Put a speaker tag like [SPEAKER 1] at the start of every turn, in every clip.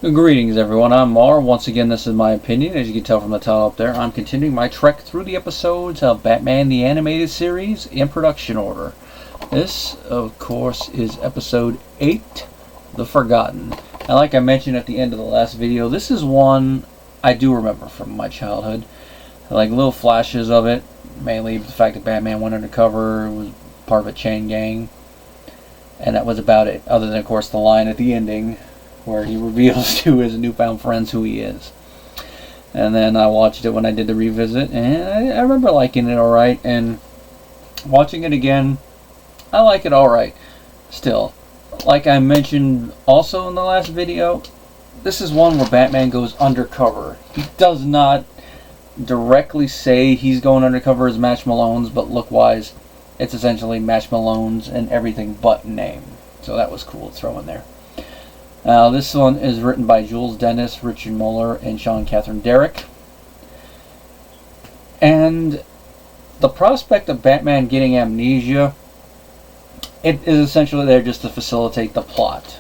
[SPEAKER 1] Greetings everyone, I'm Mar. Once again, this is my opinion. As you can tell from the title up there, I'm continuing my trek through the episodes of Batman the Animated Series in production order. This, of course, is episode 8, The Forgotten. And like I mentioned at the end of the last video, this is one I do remember from my childhood. Like little flashes of it, mainly the fact that Batman went undercover, was part of a chain gang, and that was about it. Other than, of course, the line at the ending, where he reveals to his newfound friends who he is. And then I watched it when I did the revisit, and I remember liking it alright, and watching it again, I like it alright still. Like I mentioned also in the last video, this is one where Batman goes undercover. He does not directly say he's going undercover as Match Malone's, but look-wise, it's essentially Match Malone's and everything but name. So that was cool to throw in there. This one is written by Jules Dennis, Richard Muller, and Sean Catherine Derrick. And the prospect of Batman getting amnesia, it is essentially there just to facilitate the plot.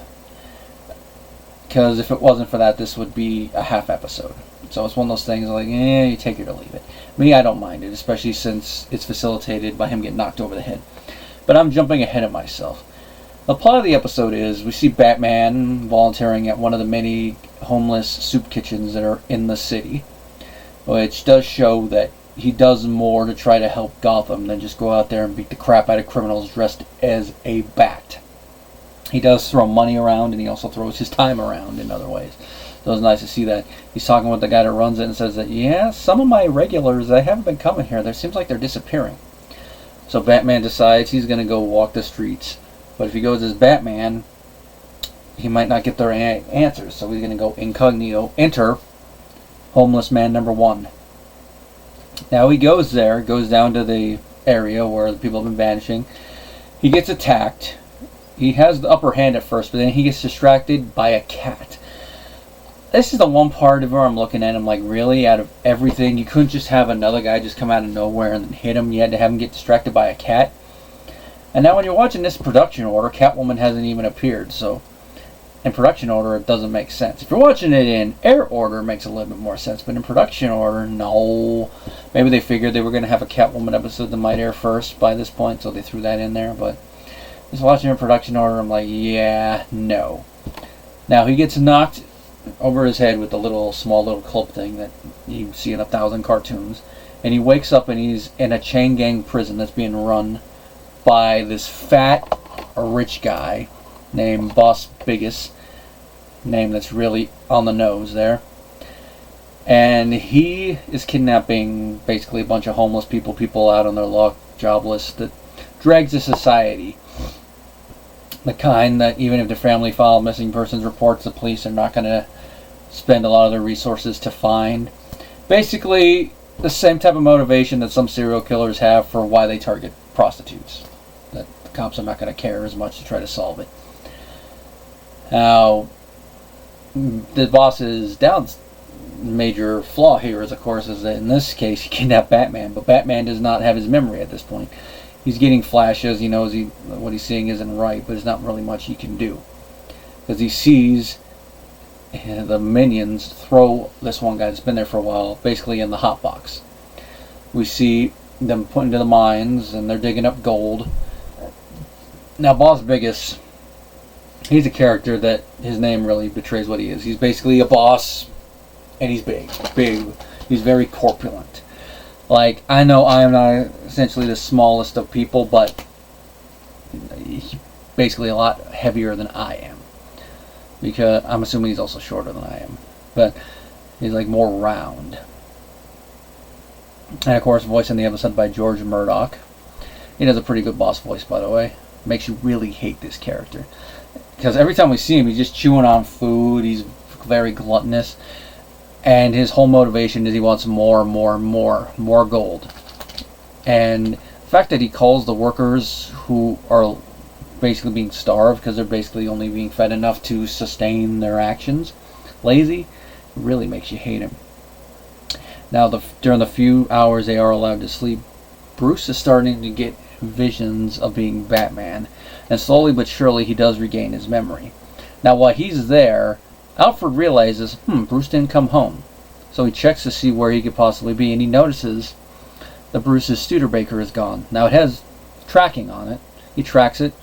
[SPEAKER 1] Because if it wasn't for that, this would be a half episode. So it's one of those things like, you take it or leave it. Me, I don't mind it, especially since it's facilitated by him getting knocked over the head. But I'm jumping ahead of myself. The plot of the episode is we see Batman volunteering at one of the many homeless soup kitchens that are in the city, which does show that he does more to try to help Gotham than just go out there and beat the crap out of criminals dressed as a bat. He does throw money around, and he also throws his time around in other ways. So it's nice to see that. He's talking with the guy that runs it and says that, yeah, some of my regulars, they haven't been coming here. It seems like they're disappearing. So Batman decides he's going to go walk the streets. But if he goes as Batman, he might not get their answers. So he's going to go incognito. Enter homeless man number 1. Now he goes there, goes down to the area where the people have been vanishing. He gets attacked. He has the upper hand at first, but then he gets distracted by a cat. This is the one part of where I'm looking at him like, really? Out of everything, you couldn't just have another guy just come out of nowhere and then hit him. You had to have him get distracted by a cat. And now when you're watching this production order, Catwoman hasn't even appeared, so in production order it doesn't make sense. If you're watching it in air order, it makes a little bit more sense, but in production order, no. Maybe they figured they were going to have a Catwoman episode that might air first by this point, so they threw that in there, but just watching in production order, I'm like, yeah, no. Now he gets knocked over his head with the small little club thing that you see in 1,000 cartoons, and he wakes up and he's in a chain gang prison that's being run by this fat, rich guy named Boss Biggest, name that's really on the nose there. And he is kidnapping basically a bunch of homeless people out on their luck, jobless, that drags to society. The kind that even if the family file missing persons reports, the police are not going to spend a lot of their resources to find. Basically, the same type of motivation that some serial killers have for why they target prostitutes. That the cops are not going to care as much to try to solve it. Now, the boss's major flaw here is, of course, is that in this case he kidnapped Batman, but Batman does not have his memory at this point. He's getting flashes, he knows what he's seeing isn't right, but there's not really much he can do. Because he sees the minions throw this one guy that's been there for a while, basically in the hot box. We see them put into the mines, and they're digging up gold. Now, Boss Biggest, he's a character that his name really betrays what he is. He's basically a boss, and he's big. He's very corpulent. Like, I know I am not essentially the smallest of people, but he's basically a lot heavier than I am. Because I'm assuming he's also shorter than I am. But he's like more round. And of course, voiced in the episode by George Murdoch. He does a pretty good boss voice, by the way. Makes you really hate this character. Because every time we see him, he's just chewing on food. He's very gluttonous. And his whole motivation is he wants more gold. And the fact that he calls the workers who are basically being starved because they're basically only being fed enough to sustain their actions lazy, really makes you hate him. Now, during the few hours they are allowed to sleep, Bruce is starting to get visions of being Batman, and slowly but surely he does regain his memory. Now, while he's there, Alfred realizes, Bruce didn't come home. So he checks to see where he could possibly be, and he notices that Bruce's Studebaker is gone. Now it has tracking on it. He tracks it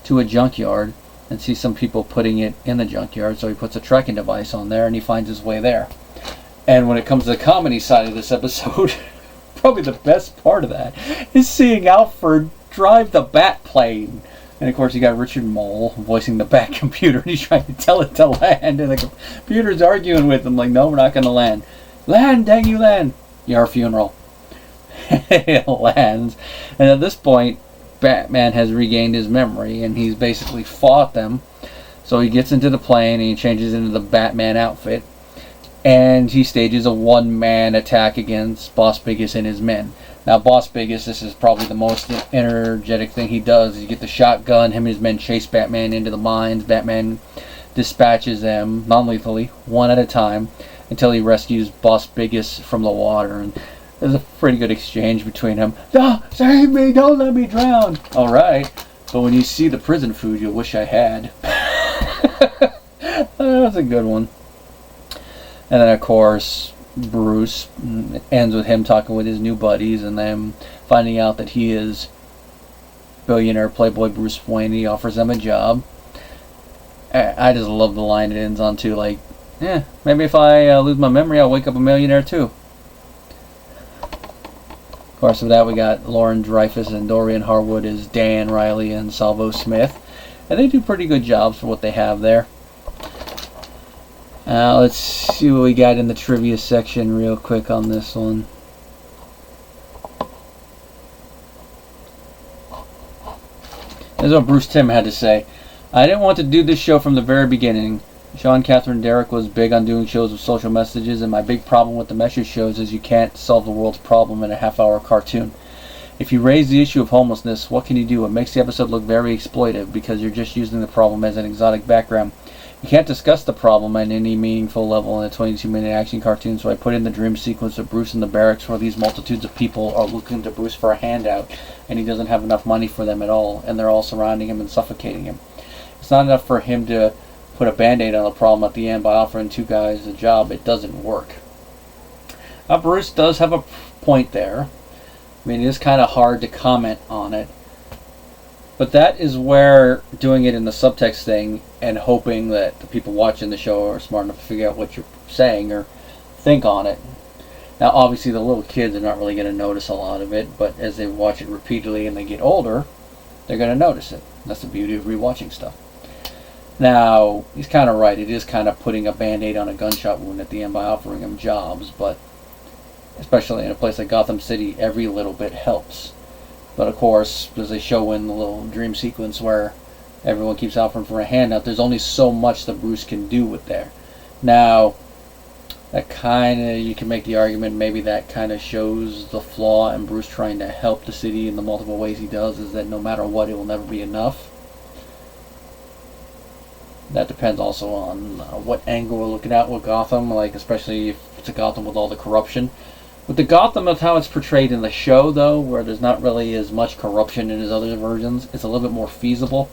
[SPEAKER 1] to a junkyard and sees some people putting it in the junkyard, so he puts a tracking device on there and he finds his way there. And when it comes to the comedy side of this episode, probably the best part of that is seeing Alfred drive the bat plane. And of course you got Richard Mole voicing the bat computer, and he's trying to tell it to land, and the computer's arguing with him like, no, we're not going to land. Land, dang you, land. Your funeral. It lands. And at this point, Batman has regained his memory, and he's basically fought them. So he gets into the plane, and he changes into the Batman outfit, and he stages a one-man attack against Boss Biggest and his men. Now, Boss Biggest, this is probably the most energetic thing he does. You get the shotgun, him and his men chase Batman into the mines. Batman dispatches them, non-lethally, one at a time, until he rescues Boss Biggest from the water. And there's a pretty good exchange between them. "No, save me, don't let me drown." Alright, but when you see the prison food, you'll wish I had. That's a good one. And then, of course, Bruce ends with him talking with his new buddies and them finding out that he is billionaire playboy Bruce Wayne. He offers them a job. I just love the line it ends on too, like, maybe if I lose my memory, I'll wake up a millionaire too. Of course, with that we got Lauren Dreyfus and Dorian Harwood as Dan Riley and Salvo Smith, and they do pretty good jobs for what they have there. Let's see what we got in the trivia section real quick on this one. This is what Bruce Timm had to say. "I didn't want to do this show from the very beginning. Sean Catherine Derrick was big on doing shows with social messages, and my big problem with the message shows is you can't solve the world's problem in a half-hour cartoon. If you raise the issue of homelessness, what can you do? It makes the episode look very exploitive because you're just using the problem as an exotic background. You can't discuss the problem at any meaningful level in a 22-minute action cartoon, so I put in the dream sequence of Bruce in the barracks where these multitudes of people are looking to Bruce for a handout, and he doesn't have enough money for them at all, and they're all surrounding him and suffocating him. It's not enough for him to put a band-aid on the problem at the end by offering two guys a job. It doesn't work." Now, Bruce does have a point there. I mean, it is kind of hard to comment on it. But that is where doing it in the subtext thing and hoping that the people watching the show are smart enough to figure out what you're saying or think on it. Now, obviously, the little kids are not really going to notice a lot of it, but as they watch it repeatedly and they get older, they're going to notice it. That's the beauty of rewatching stuff. Now, he's kind of right. It is kind of putting a band-aid on a gunshot wound at the end by offering them jobs, but especially in a place like Gotham City, every little bit helps. But of course, as they show in the little dream sequence where everyone keeps offering for a handout, there's only so much that Bruce can do with there. Now, that kind of, you can make the argument maybe that kind of shows the flaw in Bruce trying to help the city in the multiple ways he does, is that no matter what, it will never be enough. That depends also on what angle we're looking at with Gotham, like especially if it's a Gotham with all the corruption. With the Gotham of how it's portrayed in the show, though, where there's not really as much corruption in his other versions, it's a little bit more feasible.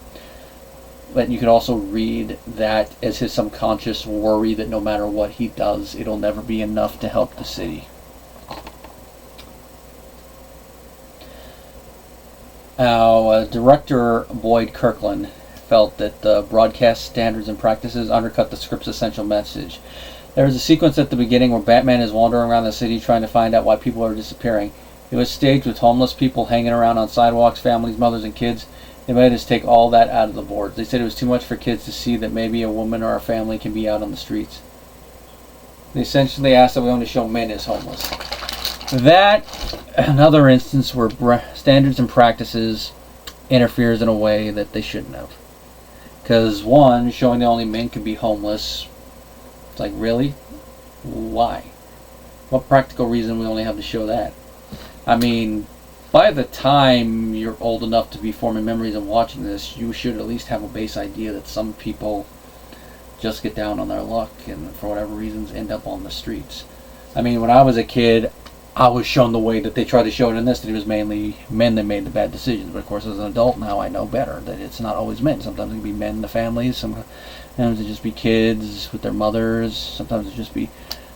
[SPEAKER 1] But you could also read that as his subconscious worry that no matter what he does, it'll never be enough to help the city. Now, director Boyd Kirkland felt that the broadcast standards and practices undercut the script's essential message. There is a sequence at the beginning where Batman is wandering around the city trying to find out why people are disappearing. It was staged with homeless people hanging around on sidewalks, families, mothers, and kids. They made us take all that out of the boards. They said it was too much for kids to see that maybe a woman or a family can be out on the streets. They essentially asked that we only show men as homeless. That, another instance where standards and practices interferes in a way that they shouldn't have. Because one, showing that only men can be homeless, it's like, really? Why? What practical reason we only have to show that? I mean, by the time you're old enough to be forming memories and watching this, you should at least have a base idea that some people just get down on their luck and for whatever reasons end up on the streets. I mean, when I was a kid, I was shown the way that they tried to show it in this, that it was mainly men that made the bad decisions. But of course, as an adult now, I know better that it's not always men. Sometimes it can be men in the families. Sometimes it just be kids with their mothers. Sometimes it just be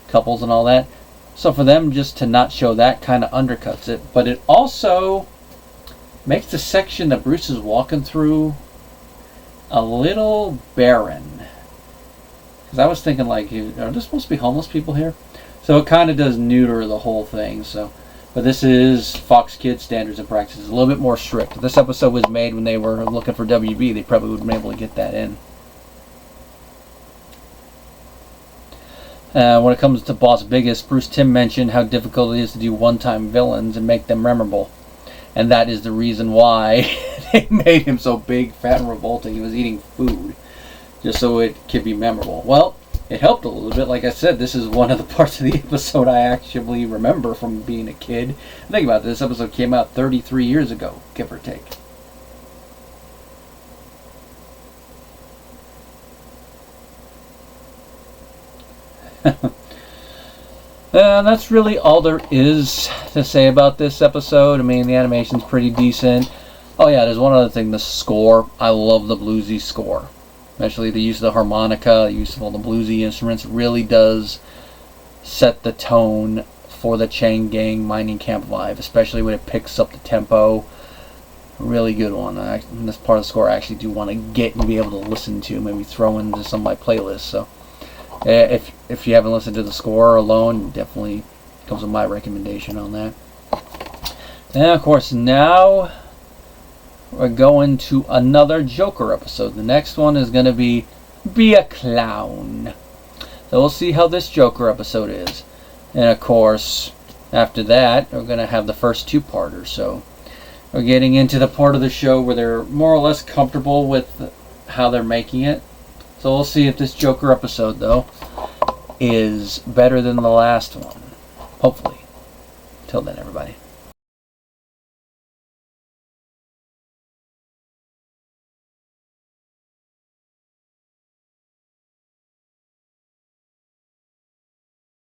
[SPEAKER 1] couples and all that. So for them just to not show that kind of undercuts it. But it also makes the section that Bruce is walking through a little barren. Because I was thinking, like, are there supposed to be homeless people here? So it kind of does neuter the whole thing. So, but this is Fox Kids standards and practices, a little bit more strict. If this episode was made when they were looking for WB, they probably would have been able to get that in. When it comes to Boss Biggest, Bruce Timm mentioned how difficult it is to do one-time villains and make them memorable. And that is the reason why they made him so big, fat, and revolting. He was eating food just so it could be memorable. Well, it helped a little bit. Like I said, this is one of the parts of the episode I actually remember from being a kid. Think about this. This episode came out 33 years ago, give or take. That's really all there is to say about this episode. I mean, the animation's pretty decent. Oh yeah, there's one other thing, the score. I love the bluesy score. Especially the use of the harmonica, the use of all the bluesy instruments really does set the tone for the Chain Gang mining camp vibe, especially when it picks up the tempo. Really good one. This part of the score I actually do want to get and be able to listen to, maybe throw into some of my playlists. So if you haven't listened to the score alone, definitely comes with my recommendation on that. And of course, now we're going to another Joker episode. The next one is going to be a Clown. So we'll see how this Joker episode is. And of course, after that, we're going to have the first two-parters. So we're getting into the part of the show where they're more or less comfortable with how they're making it. So we'll see if this Joker episode, though, is better than the last one. Hopefully. Till then, everybody.